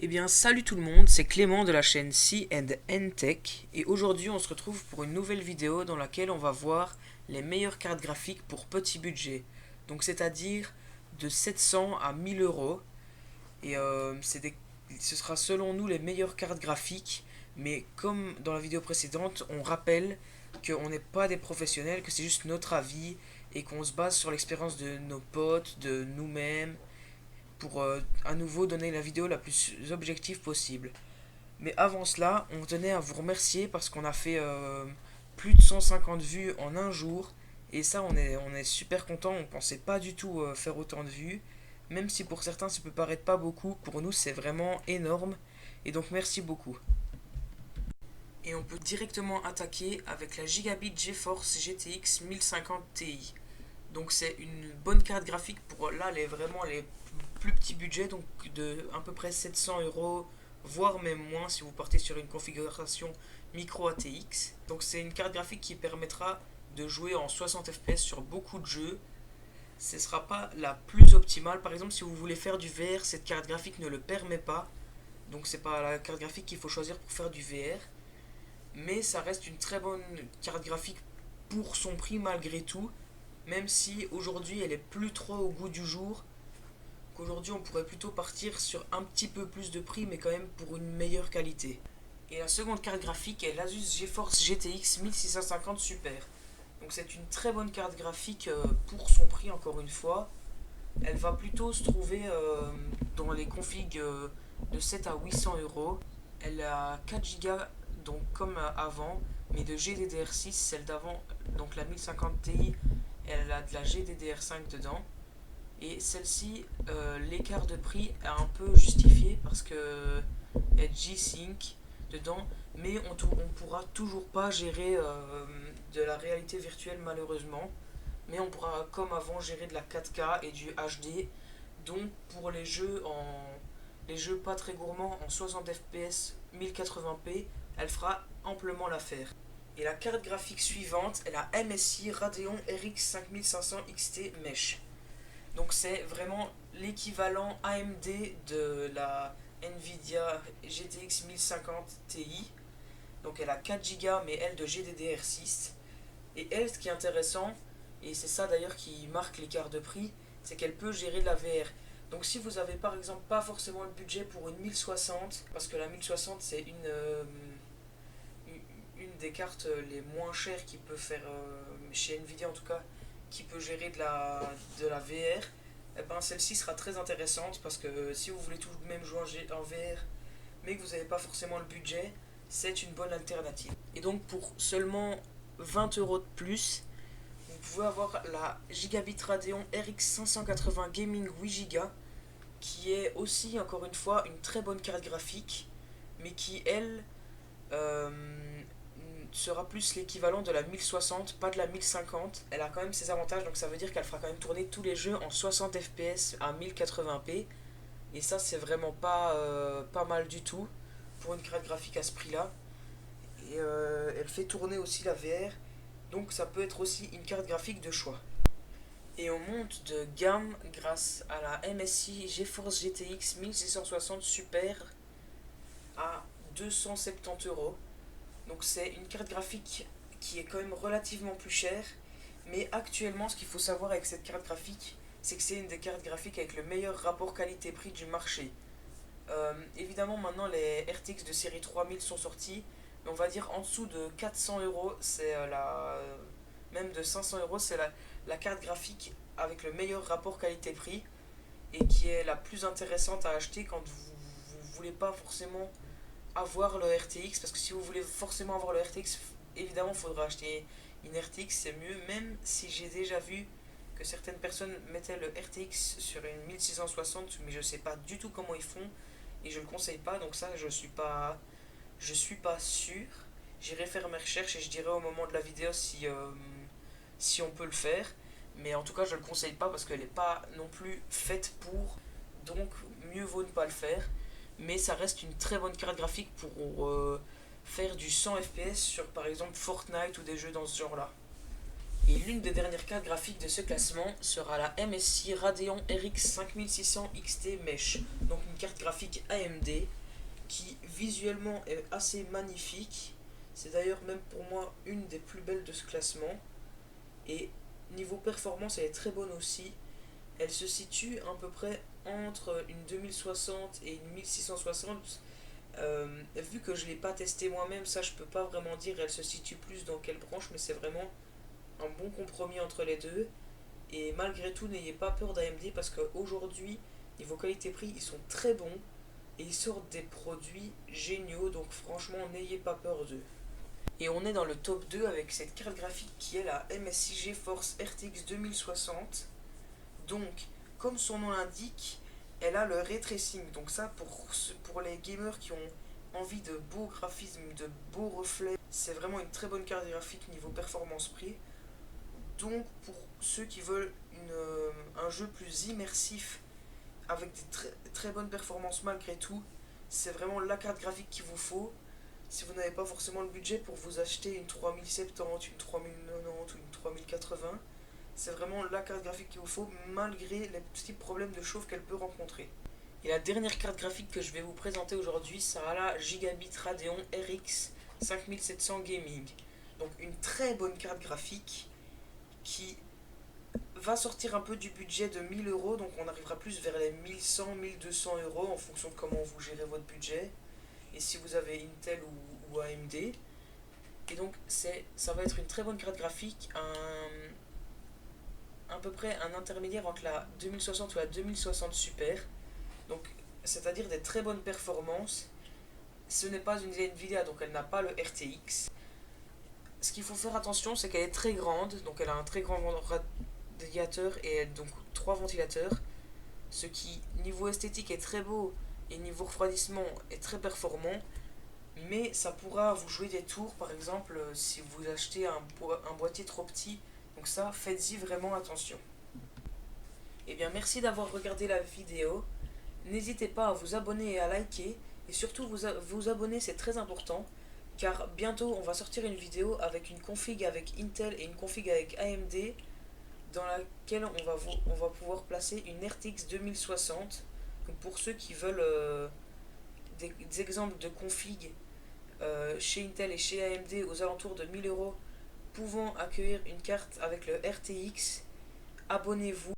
Eh bien, salut tout le monde, c'est Clément de la chaîne C&N Tech et aujourd'hui on se retrouve pour une nouvelle vidéo dans laquelle on va voir les meilleures cartes graphiques pour petit budget. Donc c'est-à-dire de 700 à 1000 euros et ce sera selon nous les meilleures cartes graphiques, mais comme dans la vidéo précédente, on rappelle qu'on n'est pas des professionnels, que c'est juste notre avis et qu'on se base sur l'expérience de nos potes, de nous-mêmes pour à nouveau donner la vidéo la plus objective possible. Mais avant cela, on tenait à vous remercier parce qu'on a fait plus de 150 vues en un jour. Et ça, on est super content. On pensait pas du tout faire autant de vues. Même si pour certains, ça peut paraître pas beaucoup, pour nous, c'est vraiment énorme. Et donc, merci beaucoup. Et on peut directement attaquer avec la Gigabit GeForce GTX 1050 Ti. Donc c'est une bonne carte graphique pour là vraiment les plus petits budgets, donc de à peu près 700 euros, voire même moins si vous partez sur une configuration micro ATX. Donc c'est une carte graphique qui permettra de jouer en 60 fps sur beaucoup de jeux. Ce ne sera pas la plus optimale. Par exemple, si vous voulez faire du VR, cette carte graphique ne le permet pas. Donc c'est pas la carte graphique qu'il faut choisir pour faire du VR. Mais ça reste une très bonne carte graphique pour son prix malgré tout, même si aujourd'hui elle est plus trop au goût du jour, qu'aujourd'hui on pourrait plutôt partir sur un petit peu plus de prix mais quand même pour une meilleure qualité. Et la seconde carte graphique est l'Asus GeForce GTX 1650 Super. Donc c'est une très bonne carte graphique pour son prix encore une fois. Elle va plutôt se trouver dans les configs de 7 à 800 euros. Elle a 4 Go donc comme avant, mais de GDDR6, celle d'avant, donc la 1050 Ti, elle a de la GDDR5 dedans. Et celle-ci, l'écart de prix est un peu justifié parce que il y a G-Sync dedans, mais on ne pourra toujours pas gérer de la réalité virtuelle malheureusement. Mais on pourra, comme avant, gérer de la 4K et du HD. Donc pour les jeux pas très gourmands en 60 fps 1080p, elle fera amplement l'affaire. Et la carte graphique suivante est la MSI Radeon RX 5500 XT Mesh. Donc c'est vraiment l'équivalent AMD de la Nvidia GTX 1050 Ti. Donc elle a 4 Go mais elle de GDDR6. Et elle, ce qui est intéressant, et c'est ça d'ailleurs qui marque l'écart de prix, c'est qu'elle peut gérer de la VR. Donc si vous avez par exemple pas forcément le budget pour une 1060, parce que la 1060 c'est une des cartes les moins chères qui peut faire, chez Nvidia en tout cas, qui peut gérer de la VR, eh ben celle-ci sera très intéressante parce que si vous voulez tout de même jouer en VR mais que vous n'avez pas forcément le budget, c'est une bonne alternative. Et donc pour seulement 20 euros de plus, vous pouvez avoir la Gigabit Radeon RX 580 Gaming 8 Go qui est aussi encore une fois une très bonne carte graphique mais qui elle euh, sera plus l'équivalent de la 1060, pas de la 1050. Elle a quand même ses avantages, donc ça veut dire qu'elle fera quand même tourner tous les jeux en 60 fps à 1080p. Et ça, c'est vraiment pas mal du tout pour une carte graphique à ce prix-là. Et elle fait tourner aussi la VR, donc ça peut être aussi une carte graphique de choix. Et on monte de gamme grâce à la MSI GeForce GTX 1660 Super à 270 euros. Donc c'est une carte graphique qui est quand même relativement plus chère. Mais actuellement, ce qu'il faut savoir avec cette carte graphique, c'est que c'est une des cartes graphiques avec le meilleur rapport qualité-prix du marché. Évidemment, maintenant les RTX de série 3000 sont sortis, mais on va dire en dessous de 400 euros, c'est même de 500 euros, c'est la carte graphique avec le meilleur rapport qualité-prix et qui est la plus intéressante à acheter quand vous ne voulez pas forcément avoir le RTX, parce que si vous voulez forcément avoir le RTX, évidemment il faudra acheter une RTX, c'est mieux, même si j'ai déjà vu que certaines personnes mettaient le RTX sur une 1660, mais je sais pas du tout comment ils font et je le conseille pas, donc ça je suis pas sûr. J'irai faire mes recherches et je dirai au moment de la vidéo si on peut le faire, mais en tout cas je le conseille pas parce qu'elle n'est pas non plus faite pour, donc mieux vaut ne pas le faire. Mais ça reste une très bonne carte graphique pour faire du 100 fps sur par exemple Fortnite ou des jeux dans ce genre là. Et l'une des dernières cartes graphiques de ce classement sera la MSI Radeon RX 5600 XT Mesh, donc une carte graphique AMD qui visuellement est assez magnifique. C'est d'ailleurs même pour moi une des plus belles de ce classement. Et niveau performance, elle est très bonne aussi. Elle se situe à peu près entre une 2060 et une 1660. Vu que je ne l'ai pas testé moi-même, ça je peux pas vraiment dire elle se situe plus dans quelle branche, mais c'est vraiment un bon compromis entre les deux. Et malgré tout, n'ayez pas peur d'AMD parce qu'aujourd'hui, niveau qualité-prix, ils sont très bons et ils sortent des produits géniaux. Donc franchement, n'ayez pas peur d'eux. Et on est dans le top 2 avec cette carte graphique qui est la MSI GeForce RTX 2060. Donc, comme son nom l'indique, elle a le ray tracing. Donc ça, pour les gamers qui ont envie de beaux graphismes, de beaux reflets, c'est vraiment une très bonne carte graphique niveau performance-prix. Donc, pour ceux qui veulent un jeu plus immersif avec des très bonnes performances malgré tout, c'est vraiment la carte graphique qu'il vous faut. Si vous n'avez pas forcément le budget pour vous acheter une 3070, une 3090 ou une 3080, c'est vraiment la carte graphique qu'il vous faut malgré les petits problèmes de chauffe qu'elle peut rencontrer. Et la dernière carte graphique que je vais vous présenter aujourd'hui sera la Gigabit Radeon RX 5700 Gaming. Donc une très bonne carte graphique qui va sortir un peu du budget de 1000 euros, donc on arrivera plus vers les 1100-1200 euros en fonction de comment vous gérez votre budget et si vous avez Intel ou AMD. Et donc ça va être une très bonne carte graphique, à peu près un intermédiaire entre la 2060 ou la 2060 Super, donc c'est-à-dire des très bonnes performances. Ce n'est pas une Nvidia, donc elle n'a pas le RTX. Ce qu'il faut faire attention, c'est qu'elle est très grande, donc elle a un très grand radiateur et donc trois ventilateurs, ce qui niveau esthétique est très beau et niveau refroidissement est très performant, mais ça pourra vous jouer des tours, par exemple si vous achetez un boîtier trop petit, donc ça faites-y vraiment attention. Et bien merci d'avoir regardé la vidéo, n'hésitez pas à vous abonner et à liker, et surtout vous abonner, c'est très important, car bientôt on va sortir une vidéo avec une config avec Intel et une config avec AMD, dans laquelle on va pouvoir placer une RTX 2060. Donc pour ceux qui veulent des exemples de config chez Intel et chez AMD aux alentours de 1000 euros pouvant accueillir une carte avec le RTX, abonnez-vous.